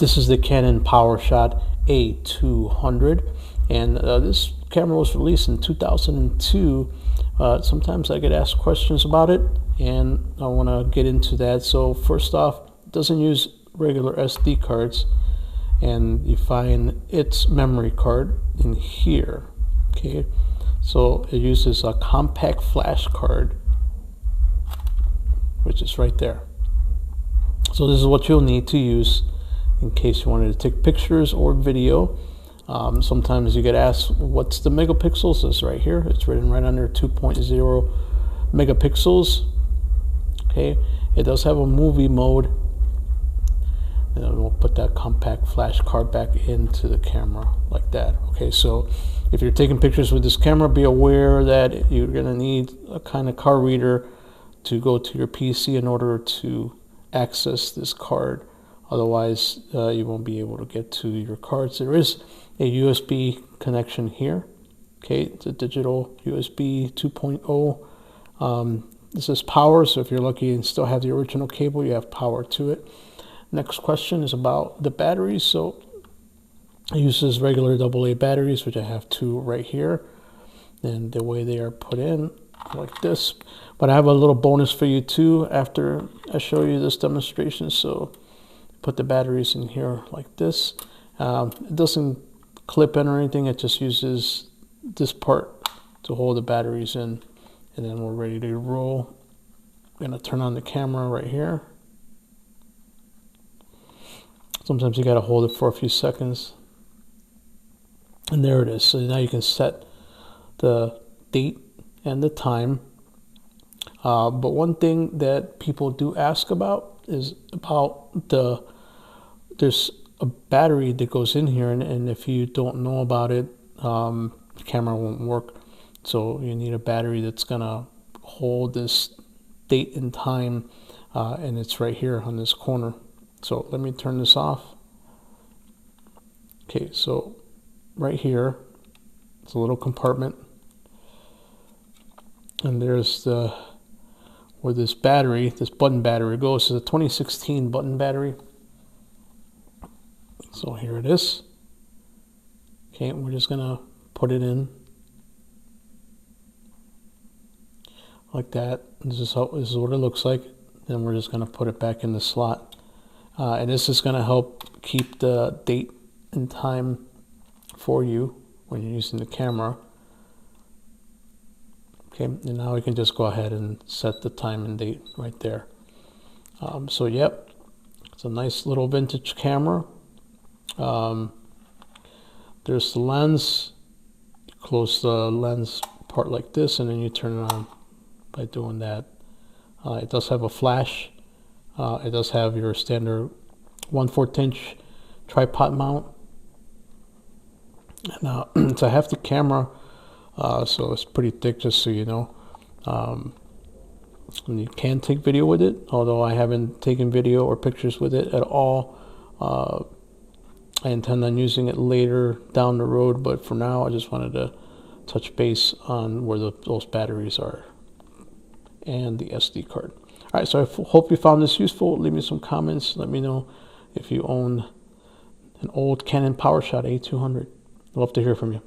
This is the Canon Powershot A200, and this camera was released in 2002. Sometimes I get asked questions about it, and I want to get into that. So first off, it doesn't use regular SD cards, and you find its memory card in here. Okay, so it uses a compact flash card, which is right there. So this is what you'll need to use in case you wanted to take pictures or video. Sometimes you get asked, what's the megapixels? It's right here. It's written right under 2.0 megapixels. Okay, it does have a movie mode, and then we'll put that compact flash card back into the camera like that. Okay, so if you're taking pictures with this camera, be aware that you're going to need a kind of card reader to go to your PC in order to access this card. Otherwise, you won't be able to get to your cards. There is a USB connection here. Okay, it's a digital USB 2.0. This is power, so if you're lucky and still have the original cable, you have power to it. Next question is about the batteries. So it uses regular AA batteries, which I have two right here. And the way they are put in, like this. But I have a little bonus for you too after I show you this demonstration. So put the batteries in here like this. It doesn't clip in or anything. It just uses this part to hold the batteries in, and then we're ready to roll. I'm gonna turn on the camera right here. Sometimes you gotta hold it for a few seconds, and there it is. So now you can set the date and the time. But one thing that people do ask about is about there's a battery that goes in here, and if you don't know about it, the camera won't work. So you need a battery that's gonna hold this date and time, and it's right here on this corner. So let me turn this off. Okay, so right here, it's a little compartment, and there's where this battery, this button battery goes. It's a 2016 button battery. So here it is. Okay, we're just gonna put it in like that. This is what it looks like. Then we're just gonna put it back in the slot. And this is gonna help keep the date and time for you when you're using the camera. Okay, and now we can just go ahead and set the time and date right there. So yep, it's a nice little vintage camera. There's the lens. You close the lens part like this, and then you turn it on by doing that. It does have a flash. It does have your standard 1/4 inch tripod mount. And it's a hefty camera. So it's pretty thick, just so you know. And you can take video with it, although I haven't taken video or pictures with it at all. I intend on using it later down the road, but for now I just wanted to touch base on where those batteries are and the SD card. All right, so I hope you found this useful. Leave me some comments. Let me know if you own an old Canon Powershot A200. I'd love to hear from you.